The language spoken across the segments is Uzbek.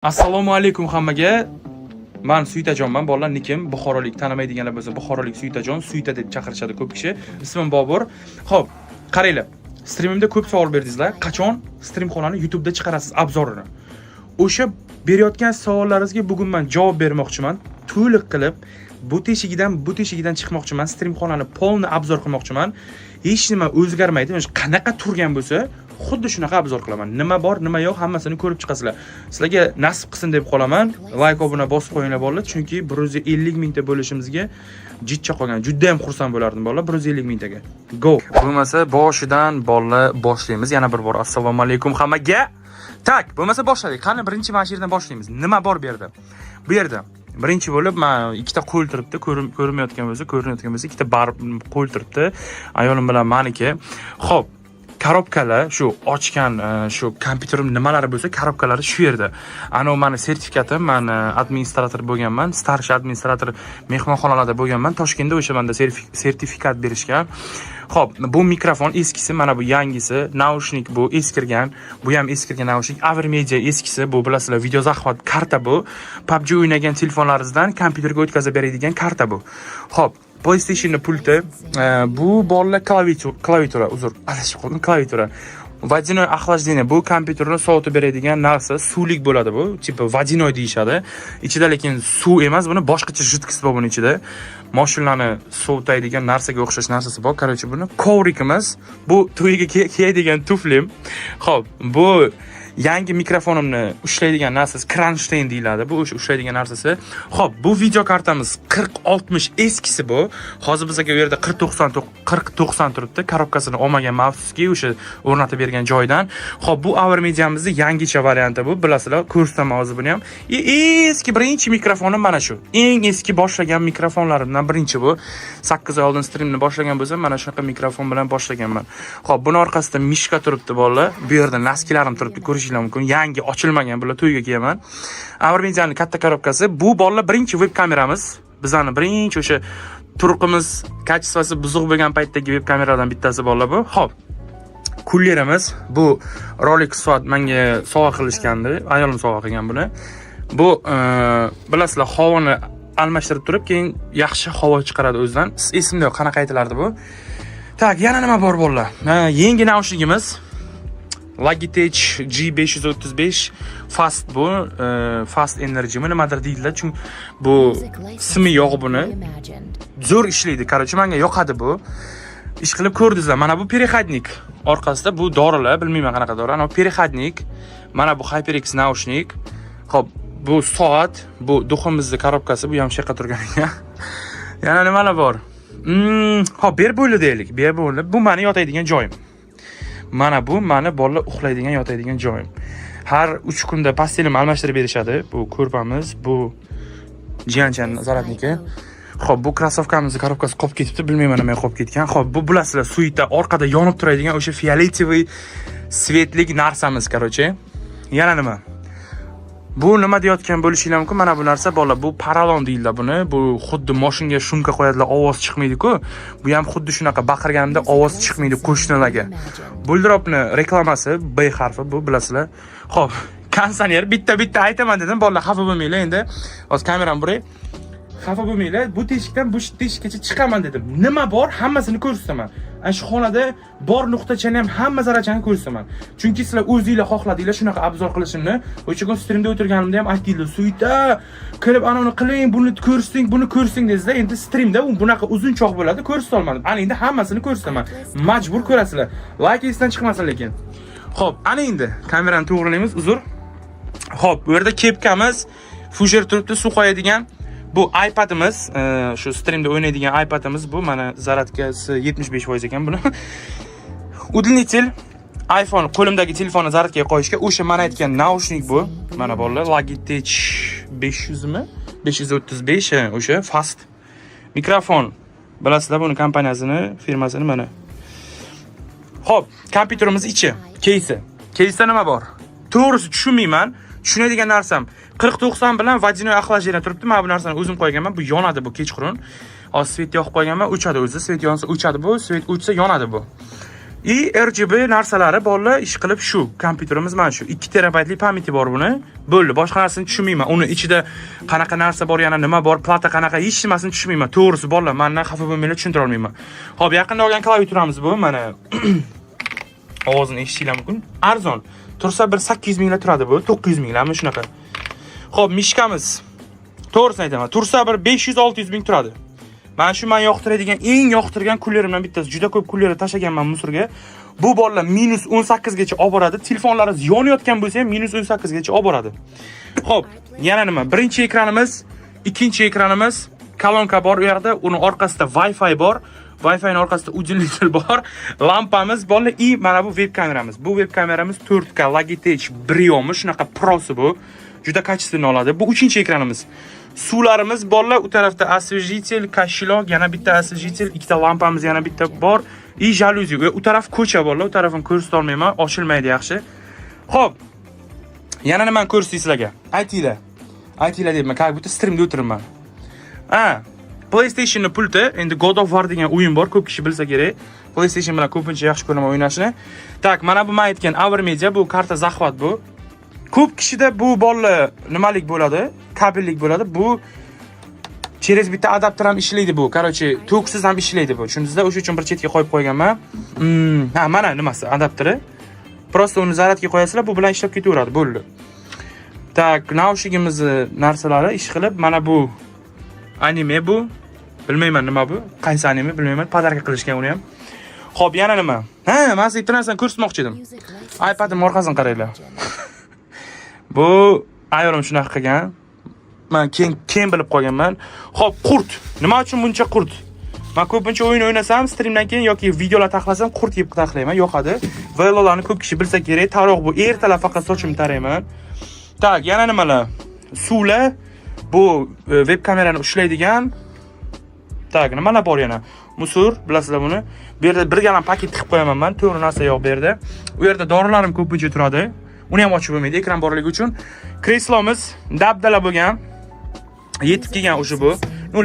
Assalomu alaykum hammaga. Men Suytajonman, bolalar nikim Buxorolik tanimaydiganlar bo'lsa, Buxorolik Suytajon, Suyta deb chaqirishadi ko'p kishi. Ismim Bobur. Xo'p, qaranglar. Streamimda ko'p savol berdingizlar. Qachon streamxonani YouTube'da chiqarasiz obzorini? O'sha berayotgan savollaringizga bugun men javob bermoqchiman. To'liq qilib bu teshigidan chiqmoqchiman. Streamxonani polni obzor qilmoqchiman. Hech nima o'zgarmaydi. Qanaqa turgan bo'lsa, xuddi shunaqa obzor qilaman. Nima bor, nima yo'q, hammasini ko'rib chiqasizlar. Sizlarga nasib qilsin deb qolaman. Like, obuna bosib qo'yinglar bolalar, chunki 150 mingta bo'lishimizga jidcha qolgan. Juda ham xursand bo'lardim bolalar 150 mingtaga. Go. Bo'lmasa boshidan bolalar boshlaymiz. Yana bir bor assalomu alaykum hammaga. Tak, bo'lmasa boshladik. Qani birinchi mana shu yerdan boshlaymiz. Nima bor bu yerda? Bu yerda birinchi bo'lib men ikkita qo'l turibdi, ko'rinmayotgan bo'lsa, ikkita qo'l turibdi. Ayolim bilan meniki. Xo'p, korobkalar shu ochgan shu kompyuterim nimalari bo'lsa, korobkalari shu yerda. Ana meni sertifikatim, men administrator bo'lganman, starshi administrator mehmonxonalarda bo'lganman. Toshkentda o'sha menda sertifikat berishgan. Xo'p, bu mikrofon eskisi, mana bu yangisi, naushnik bu eskirgan, bu ham eskirgan naushnik, Avermedia eskisi, bu bilasizlar, video zaxvat karta bu. PUBG o'ynagan telefonlaringizdan kompyuterga o'tkazib beradigan karta bu. Xo'p, PlayStation pulti, bu bolalar klaviatura, adashib qoldim, klaviatura. Водяной охлаждение, bu kompyuterni sovutib beradigan narsa, suvlik bo'ladi bu, tipi водяной deyishadi. Ichida lekin suv emas, buni boshqacha jidkisi bor buni ichida. Mashinani sovutadigan narsaga o'xshash narsasi bor. Qarochi buni kovrikimiz, bu to'yiga kiyadigan tuflim. Xo'p, bu yangi mikrofonimni ushlaydigan narsasi Kronstein deyiladi. Bu ushlaydigan narsasi. Xo'p, bu video kartamiz 4060 eskisi bu. Hozir bizga bu yerda 4090 turibdi. Korobkasini olmagan mavzuski o'sha o'rnatib bergan joydan. Xo'p, bu Avermedia'mizning yangicha varianti bu. Bilasizlar, ko'rsataman hozir buni ham. Eski birinchi mikrofonim mana shu. Eng eski boshlagan mikrofonlarimdan birinchi bu. 8 oy oldin streamni boshlagan bo'lsam, mana shunaqa mikrofon bilan boshlaganman. Xo'p, buni orqasida mishka turibdi bolalar. Bu yerda naskilarim turibdi. Mumkin. Yangi ochilmagan bular to'yga kiyaman. Avermedia'ning katta korobkasi. Bu bolalar birinchi web kameramiz. Bizning birinchi o'sha turqimiz, kачествоsi buzuq bo'lgan paytdagi web kameralardan bittasi bolalar bu. Xo'p. Kullerimiz bu Rolex soat menga sovg'a qilishgandi. Ayolim sovg'a qilgan buni. Bu bilasizlar, havoni almashtirib turib, keyin yaxshi havo chiqaradi o'zidan. Esimda yo'q, qanaqa aytilardi bu. Tak, yana nima bor bolalar? Yangi naushnikimiz Logitech G535 Fast bu, Fast Energy nimadir deydilar, chunki bu ismi yo'q buni. Zo'r ishlaydi, qarochi menga yoqadi bu. Ish qilib ko'rdingizlar. Mana bu переходник. Orqasida bu dorilar, bilmayman qanaqa dori. Ana переходник. Mana bu HyperX naushnik. Xo'p, bu soat, bu duximizning korobkasi, bu ham sheqa turgan ekan. Yana nimalar bor? Xo'p, ber bo'li deylik. Ber bo'li. Bu meni yotadigan joyim. Mana bu meni bolalar uxlaydigan, yotadigan joyim. Har 3 kunda pastelimni almashtirib berishadi. Bu ko'rpamiz, bu jiyanchan zaratniki. Xo'p, bu krossovkamizning korobkasi qolib ketibdi, bilmayman nima qolib ketgan. Xo'p, bu bilasizlar, Suyta orqada yonib turadigan o'sha fioletoviy svetlik narsamiz, qarochi. Yana nima? Bu nima deyotgan bo'lishinglar mumkin. Mana bu narsa bolalar, bu paralon deydilar buni. Bu xuddi mashinga shumka qo'yadilar, ovoz chiqmaydi-ku. Bu ham xuddi shunaqa baqirganimda ovoz chiqmaydi qo'shnilarga. Buldiropni reklamasi, B harfi bu, bilasizlar. Xo'p, kondisioner bitta aytaman dedim, bolalar xafa bo'lmanglar endi. Hozir kameramni buray. Xafa bo'lmanglar, bu teshikdan bu teshikgacha chiqaman dedim. Nima bor, hammasini ko'rsataman. Ana shu xonada bor nuqtachani ham hamma zarachani ko'rsataman. Chunki sizlar o'zingizlar xohladinglar shunaqa obzor qilishimni. O'sha kun streamda o'tirganimda ham aytdinglar, Suyta, kirib anavni qiling, buni ko'rsing dedingizlar. Endi streamda bunaqa uzunchoq bo'ladi, ko'rsata olmadim. Ana endi hammasini ko'rsataman. Majbur ko'rasizlar. Like esdan chiqmasin lekin. Xo'p, ana endi kamerani to'g'rilaymiz, uzr. Xo'p, bu yerda kepkamiz, fujer turibdi, suv qo'yadigan. Bu iPadimiz, shu streamda o'ynaydigan iPadimiz bu. Mana zaradkasi 75% ekan buni. Udlnitel iPhone, qo'limdagi telefonni zaradga qo'yishga o'sha men aytgan naushnik bu. Mana bolalar, Logitech 500 mi? 535, o'sha Fast mikrofon. Bilasizlar buni kompaniyasini, firmasini mana. Xo'p, kompyuterimiz ichi, кейsda nima bor? To'g'risi tushunmayman. Tushunadigan narsam 4090 bilan водяной охлаждение turibdi. Men bu narsani o'zim qo'yganman. Bu yonadi bu kechqurun. Hozir svet yoqib qo'yganman, o'chadi o'zi. Svet yonsa o'chadi bu, svet o'chsa yonadi bu. RGB narsalari bolalar ish qilib shu. Kompyuterimiz mana shu. 2 terabaytlik pamyati bor buni. Bo'ldi. Boshqa narsani tushunmayman. Uni ichida qanaqa narsa bor, yana nima bor, plata qanaqa, hech nimasini tushunmayman. To'g'risi bolalar, mendan xafa bo'lmanglar, tushuntira olmayman. Xo'p, yaqinda olgan klaviaturamiz bu. Mana ovozini eshitishinglar mumkin. Arzon. Tursa bir 800 minglar turadi bu. 900 minglarmi shunaqa. Xo'p, mishkamiz. To'g'risini aytaman. Tursa bir 500-600 ming turadi. Mana shu men yoqtiradigan, eng yoqtirgan kullerimdan bittasi. Juda ko'p kullerni tashlaganman musorga. Bu bolalar -18 gacha olib boradi. Telefonlaringiz yonayotgan bo'lsa ham -18 gacha olib boradi. Xo'p, yana nima? Birinchi ekranimiz, ikkinchi ekranimiz, kolonka bor u yerda, uni orqasida Wi-Fi bor. Wi-Fi ning orqasida uzinlitel bor. Lampamiz bolalar mana bu web kameramiz. Bu web kameramiz 4K Logitech Brio shunaqa prosi bu. Juda kачественно oladi. Bu 3-ekranimiz. Suvlarimiz bolalar, u tarafda освежитель, kashilok, yana bitta освежитель, ikkita lampamiz yana bitta bor. Jaluzi. U taraf ko'cha bolalar, u tarafini ko'rsata olmayman, ochilmaydi yaxshi. Xo'p. Yana nimani ko'rsatay sizlarga? Aytinglar. Aytinglar deyman, как будто streamda o'tiribman. PlayStation ning pulti, endi God of War degan o'yin bor, ko'p kishi bilsa kerak. PlayStation bilan ko'pincha yaxshi ko'raman o'ynashni. Tak, mana bu men aytgan Avermedia, bu karta захват bu. Ko'p kishida bu bolalar nimalik bo'ladi? Kabellik bo'ladi. Bu через bitta adapter ham ishlaydi bu. Короче, toksiz ham ishlaydi bu. Tushundingizda? O'sha uchun bir chetga qo'yib qo'yganman. Mana nimasi adapteri. Prosta uni zaryadga qo'yasizlar, bu bilan ishlab ketaveradi, bo'ldi. Tak, naushigimiz narsalari ish qilib, mana bu anime bu. Bilmayman nima bu. Qaysi anime bilmayman. Podarka qilishgan uni ham. Xo'p, yana nima? Men sizga bitta narsani ko'rsatmoqchi edim. iPad'im orqasini qaranglar. Bu ayolim shunaqa qilgan. Men keyin bilib qolganman. Xo'p, qurt. Nima uchun buncha qurt? Men ko'pincha o'yin o'ynasam, streamdan keyin yoki videolar taxlasam, qurt yeb taxlayman, yo'qadi. Velolarni ko'p kishi bilsa kerak. Taroq bu ertalab faqat sochimni tarayman. Tak, yana nimalar? Suvlar. Bu web kamerani ushlaydigan. Tak, nimalar bor yana? Musor, bilasizlar buni. Bu yerda bir galam paket tiqib qo'yaman men. 4 narsa yo'q bu yerda. U yerda dorilarim ko'pincha turadi. Uni ham ochib bo'lmaydi, ekran borligi uchun. Kreslomiz dabdala bo'lgan. Yetib kelgan o'sha bu.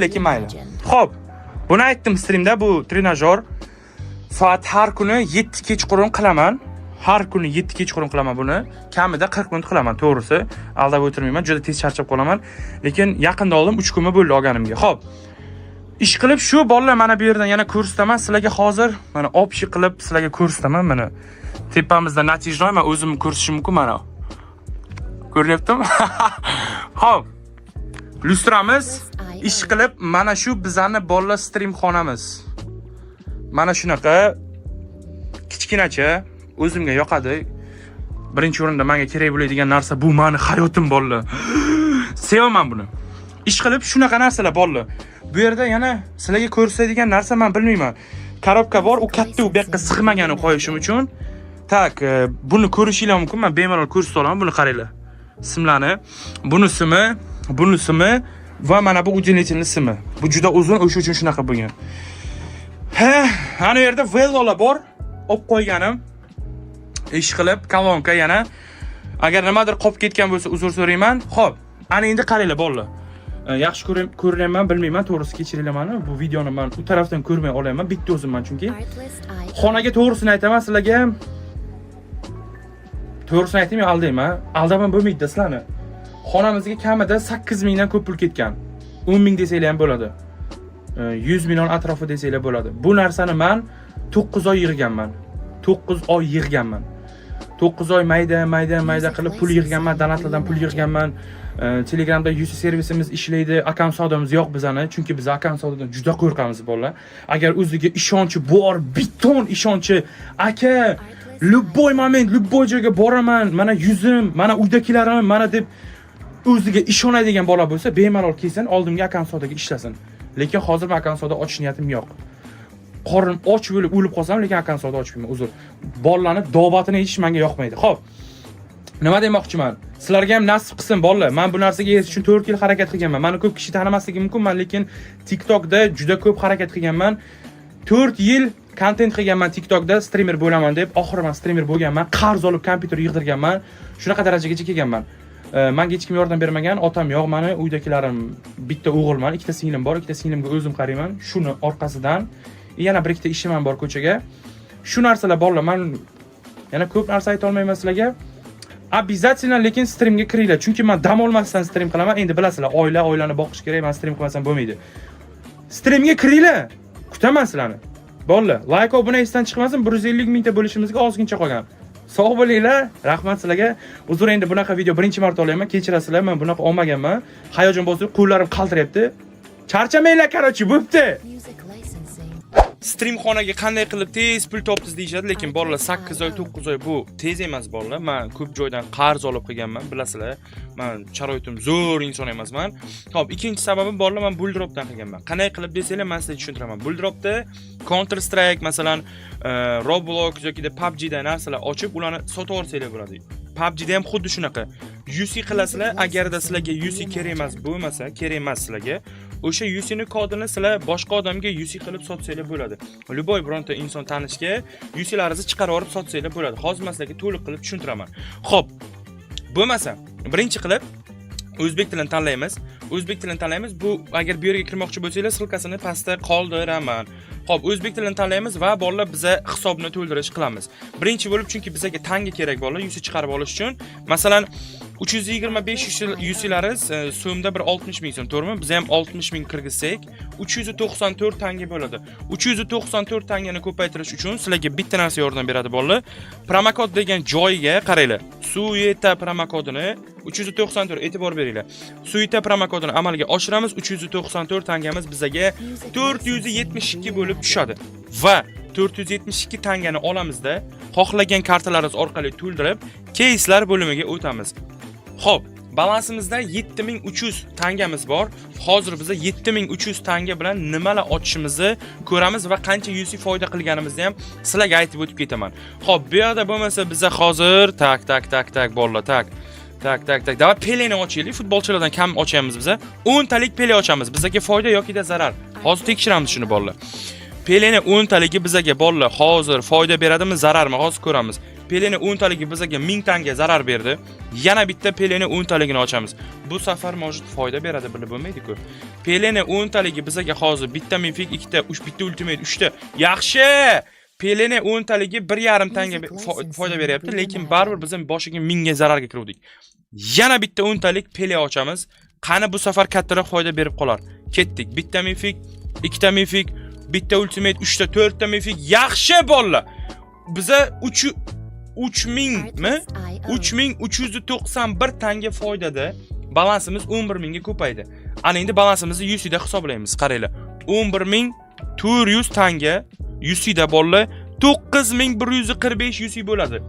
Lekin mayli. Xo'p, buni aytdim streamda, bu trenajyor. Soat har kuni 7 kechqurun qilaman. Har kuni 7 kechqurun qilaman buni. Kamida 40 minut qilaman, to'g'risi. Aldab o'tirmayman, juda tez charchab qolaman. Lekin yaqinda oldim, 3 kunmi bo'ldi olganimga. Xo'p. Ish qilib shu bolalar mana bu yerdan yana ko'rsataman sizlarga hozir. Mana opshi qilib sizlarga ko'rsataman mana. Tepamizda natijnoy, men o'zim ko'rsatishim mumkin mana. Ko'ryaptimi? Xo'p. Lustramiz ish qilib mana shu bizani bolalar stream xonamiz. Mana shunaqa kichkinacha, o'zimga yoqadi. Birinchi o'rinda menga kerak bo'ladigan narsa bu meni hayotim bolalar. Sevaman buni. Ish qilib shunaqa narsalar bolalar. Bu yerda yana sizlarga ko'rsatadigan narsa men bilmayman. Korobka bor, u katta, u bu yoqqa sig'maganini qo'yishim uchun. Tak, buni ko'rishinglar mumkin. Men bemalol ko'rsata olaman, buni qaranglar. Simlarni, bunisimi va mana bu uzinitelning simi. Bu juda uzun, o'sha uchun shunaqa bo'lgan. Ana yerda velolar bor, olib qo'yganim. Ish qilib, kolonka yana. Agar nimadir qolib ketgan bo'lsa, uzr so'rayman. Xo'p, ana endi qaranglar bolalar. Yaxshi ko'ryapman, bilmayman, to'g'risi kechiringlar meni. Bu videoni men u tarafdan ko'rmay olayman, bitta o'zimman chunki. Xonaga to'g'risini aytaman sizlarga. To'g'risini aytaymi, aldayman. Aldaman bo'lmaydi sizlarni. Xonamizga kamida 8 mingdan ko'p pul ketgan. 10 ming desanglar ham bo'ladi. 100 million atrofi desanglar bo'ladi. Bu narsani men 9 oy yig'ganman. 9 oy yig'ganman. 9 oy mayda qilib pul yig'ganman, donatlardan pul yig'ganman. Telegramda UC servisimiz ishlaydi, akkaunt savdomiz yo'q bizani, chunki biz akkaunt savdodan juda qo'rqamiz bolalar. Agar o'ziga ishonchi bor, biton ishonchi, aka, любой moment, любой joyga boraman, mana yuzim, mana uydagilarim, mana deb o'ziga ishonadigan bola bo'lsa, bemalol kelsin, oldimga akkaunt savdoga ishlasin. Lekin hozir men akkaunt savdo ochish niyatim yo'q. Qorin och bo'lib o'lib qolsam, lekin akkaunt savdo ochmayman, uzr. Bolalarni dovbatini yechish menga yoqmaydi. Xo'p. Nima demoqchiman? Sizlarga ham nasib qilsin bolalar. Men bu narsaga erish uchun 4 yil harakat qilganman. Meni ko'p kishi tanimasligi mumkin, lekin TikTokda juda ko'p harakat qilganman. 4 yil kontent qilganman TikTokda, streamer bo'laman deb. Oxiri men streamer bo'lganman. Qarz olib kompyuter yig'dirganman. Shunaqa darajagacha kelganman. Menga hech kim yordam bermagan, otam yo'q meni, uydagilarim bitta o'g'ilman, ikkita singlim bor, ikkita singlimga o'zim qarayman. Shuni orqasidan yana bir ikkita ishim ham bor ko'chaga. Shu narsalar bolalar, men yana ko'p narsa ayta olmayman sizlarga. Обязательно lekin streamga kiringlar. Chunki men dam olmasdan stream qilaman. Endi bilasizlar, oilani boqish kerak. Men stream qilmasam bo'lmaydi. Streamga kiringlar. Kutaman sizlarni. Bolalar, like obuna esdan chiqmasin. 150 mingta bo'lishimizga ozgincha qolgan. Sog' bo'linglar. Rahmat sizlarga. Uzr, endi bunaqa video birinchi marta olyapman. Kechirasizlar. Men bunaqa olmaganman. Hayajon bosib, qo'llarim qaltirayapti. Charchamanglar, qarochi, bo'pti. Stream xonaga qanday qilib tez pul topdingiz deyshadi, lekin bolalar 8 oy, 9 oy bu tez emas bolalar. Men ko'p joydan qarz olib qilganman, bilasizlar. Men sharoitim zo'r inson emasman. Xo'p, ikkinchi sababi bolalar, men Bulldropdan qilganman. Qanday qilib desanglar, men sizga tushuntiraman. Bulldropda Counter Strike, masalan, Roblox yoki PUBG da narsalar ochib, ularni sotib olsanglar bo'ladi. PUBG da ham xuddi shunaqa. UC qilasizlar, agarda sizlarga UC kerak emas bo'lmasa, kerak emas sizlarga, o'sha UC ni kodini sizlar boshqa odamga UC qilib sotsanglar bo'ladi. Любой bironta inson tanishga UC laringizni chiqarib olib sotsanglar bo'ladi. Hozir men sizlarga to'liq qilib tushuntiraman. Xo'p, bo'lmasa, birinchi qilib o'zbek tilini tanlaymiz. O'zbek tilini tanlaymiz. Bu agar bu yerga kirmoqchi bo'lsanglar, silkasini pastda qoldiraman. Xo'p, o'zbek tilini tanlaymiz va bolalar biza hisobni to'ldirish qilamiz. Birinchi bo'lib, chunki bizga tanga kerak bolalar UC chiqarib olish uchun. Masalan, 325 UC'laringiz so'mda bir 60 ming so'm, to'g'rimi? Biz ham 60 ming kirgizsak, 394 tanga bo'ladi. 394 tangani ko'paytirish uchun sizlarga bitta narsa yordam beradi bolalar. Promokod degan joyiga qaranglar. Suyeta promokodini 394 e'tibor beringlar. Suyeta promokodini amalga oshiramiz. 394 tangamiz bizga 472 bo'lib tushadi. Va 472 tangani olamizda xohlagan kartalaringiz orqali to'ldirib, keyslar bo'limiga o'tamiz. Xo'p, balansimizda 7300 tangamiz bor. Hozir biz 7300 tanga bilan nimalar ochishimizni ko'ramiz va qancha UC foyda qilganimizni ham sizlarga aytib o'tib ketaman. Xo'p, bu yerda bo'lmasa biz hozir tak bolalar, tak. Davay Peleni ochaylik. Futbolchilardan kam ochamiz biz. 10 talik Pele ochamiz. Bizga foyda yoki da zarar. Hozir tekshiramiz shuni bolalar. Peleni 10 taligi bizga bolalar hozir foyda beradimi, zararmi? Hozir ko'ramiz. Peleni 10 taligi bizga 1000 tanga zarar berdi. Yana bitta Peleni 10 taligini ochamiz. Bu safar mojit foyda beradi, bilib bo'lmaydi-ku. Peleni 10 taligi bizga hozir bitta minfik, ikkita, bitta ultimate, 3 ta. Yaxshi! Peleni 10 taligi 1.5 tanga foyda beryapti, lekin baribir biz ham boshiga 1000 ga zararga kiruvdik. Yana bitta 10 talik Pele ochamiz. Qani bu safar kattaroq foyda berib qolar. Ketdik. Bitta minfik, ikkita minfik, bitta ultimate, 3 ta, 4 ta minfik. Yaxshi bolalar. Biza 3000 mi? 3391 tanga foydada balansimiz 11000 ga ko'paydi. Ana endi balansimizni UC da hisoblaymiz. Qaranglar. 11400 tanga UC da bolalar 9145 UC bo'ladi.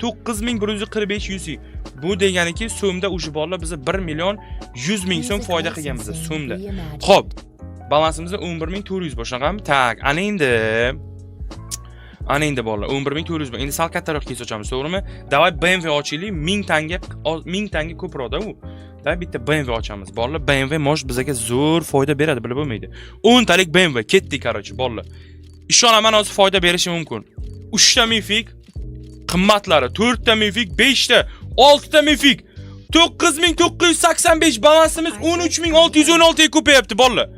9145 UC. Bu deganiki so'mda o'sha bolalar biza 1.100.000 so'm foyda qilganmiz so'mda. Xo'p, balansimizda 11400 boshlanganmi? Tak, ana endi bolalar 11400. Endi sal kattaroq kes ochamiz, to'g'rimi? Davay BMW ochaylik, 1000 tanga ko'proqda u. Da bitta BMW ochamiz. Bolalar BMW mosh bizga zo'r foyda beradi, bilib bo'lmaydi. 10 talik BMW ketdik qarochi bolalar. Ishonaman hozir foyda berishi mumkin. 3 ta minfik qimmatlari, 4 ta minfik, 5 ta, 6 ta minfik, 9985 balansimiz 13616 ga ko'payapti bolalar.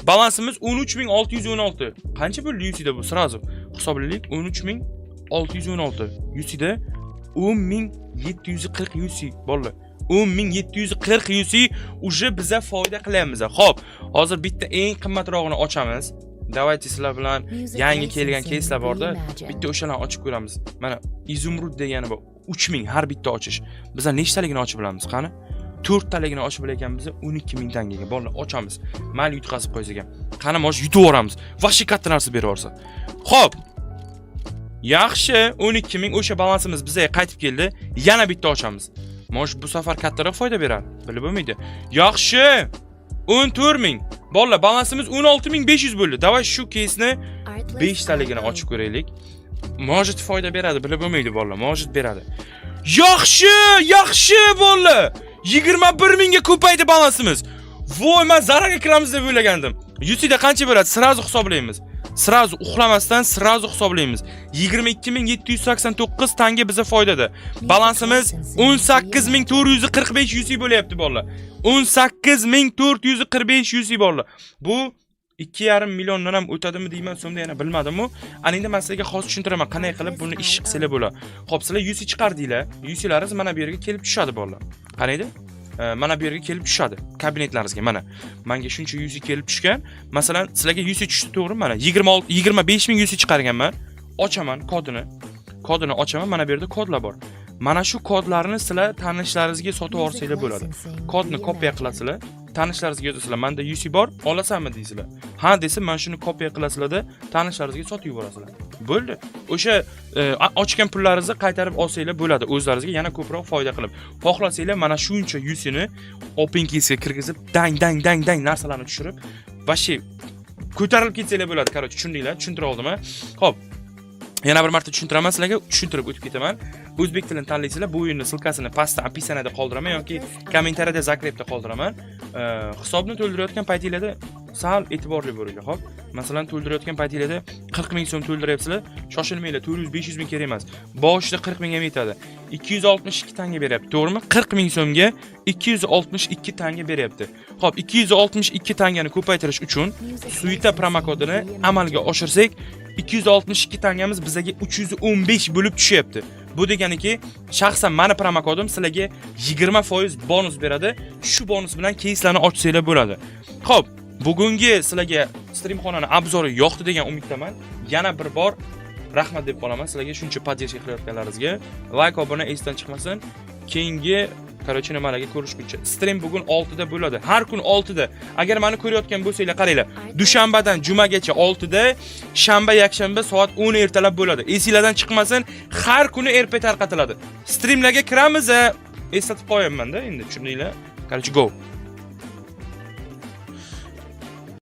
Balansimiz 13616. Qancha bo'ldi UC'da bu? Sirazu hisoblaylik. 13616. UC'da 10740 UC bolalar. 10740 UC uje biza foyda qilyapmiz. Xo'p, hozir bitta eng qimmatrog'ini ochamiz. Davaychi sizlar bilan yangi kelgan keyslar borda, bitta o'shalarni ochib ko'ramiz. Mana Izumrud degani bu 3000 har bitta ochish. Biz nechtaligini ochib bilamiz, qani? 4 taligini ochib bilakanmiz 12000 tangaga. Bolalar ochamiz. Mal yutqazib qo'ysak ham. Qani mosh yutib o'ramiz. Vashi katta narsa berib yorsa. Xo'p. Yaxshi, 12000 o'sha balansimiz bizga qaytib keldi. Yana bitta ochamiz. Mosh bu safar kattaroq foyda beradi. Bilib bo'lmaydi. Yaxshi. 14000. Bolalar balansimiz 16500 bo'ldi. Davay shu keysni 5 taligini ochib ko'raylik. Mojit foyda beradi, bilib bo'lmaydi bolalar. Mojit beradi. Yaxshi bolalar. 21000 ga ko'paydi balansimiz. Voy, men zararga kiramiz deb o'ylagandim. UC'da qancha bo'ladi? Sirazu hisoblaymiz. Sirazu uxlamasdan sirazu hisoblaymiz. 22789 tanga biza foydada. Balansimiz 18445 UC bo'lyapti bolalar. 18445 UC bolalar. Bu 2,5 milliondan ham o'tadimi deyman, so'mda yana bilmadim-ku. Ana endi men sizlarga hozir tushuntiraman, qanday qilib buni ish qilsalar bo'ladi. Xo'p, sizlar UC chiqardinglar. UC'laringiz mana bu yerga kelib tushadi bolalar. Qaraydi? Mana bu yerga kelib tushadi kabinetlaringizga mana. Menga shuncha UC kelib tushgan. Masalan, sizlarga UC tushdi, to'g'rimi? Mana 25 ming UC chiqarganman. Ochaman kodini. Kodini ochaman, mana bu yerda kodlar bor. Mana shu kodlarni sizlar tanishlaringizga sotib olsanglar bo'ladi. Kodni kopiya qilasizlar. Tanishlaringizga yozasizlar, menda UC bor, olasanmi deysizlar. Ha desa, men shuni kopiya qilasizlar-da, tanishlaringizga sotib yuborasizlar. Bo'ldi. O'sha ochgan pullaringizni qaytarib olsanglar bo'ladi, o'zlaringizga yana ko'proq foyda qilib. Xohlasanglar mana shuncha UC'ni OpenCase'ga kirgizib, dang narsalarni tushirib, vashi ko'tarilib ketsanglar bo'ladi. Qarochi, tushundinglar? Tushuntira oldimmi? Xo'p. Yana bir marta tushuntiraman sizlarga, tushuntirib o'tib ketaman. O'zbek tilini tanlaysizlar, bu o'yinning silkasini pastda описаниеda qoldiraman yoki kommentariyada zakrepda qoldiraman. Hisobni to'ldirayotgan paytingizda sal e'tiborli bo'ling, xo'p? Masalan, to'ldirayotgan paytingizda 40 ming so'm to'ldiryapsizlar, shoshilmanglar, 400-500 ming kerak emas. Boshida 40 ming ham yetadi. 262 tanga beryapti, to'g'rimi? 40 ming so'mga 262 tanga beryapti. Xo'p, 262 tangani ko'paytirish uchun Suita promokodini amalga oshirsak, 262 tangamiz bizga 315 bo'lib tushyapti. Bu deganiki, shaxsan meni promokodim sizlarga 20% bonus beradi. Shu bonus bilan keyslarni ochsanglar bo'ladi. Xo'p, bugungi sizlarga streamxonani obzori yoqdi degan umiddaman. Yana bir bor rahmat deb qolaman sizlarga shuncha podдержка qilayotganlaringizga. Like, obuna esdan chiqmasin. Keyingi Qarochi nimalarga ko'rishguncha. Stream bugun 6 da bo'ladi. Har kun 6 da. Agar meni ko'rayotgan bo'lsanglar, qaranglar. Dushanbadan jumagacha 6 da, shanba, yakshanba soat 10 ertalab bo'ladi. Esingizdan chiqmasin, har kuni erta tarqatiladi. Streamlarga kiramiz, eslatib qo'yaman-da endi, tushundinglar? Qarochi, go.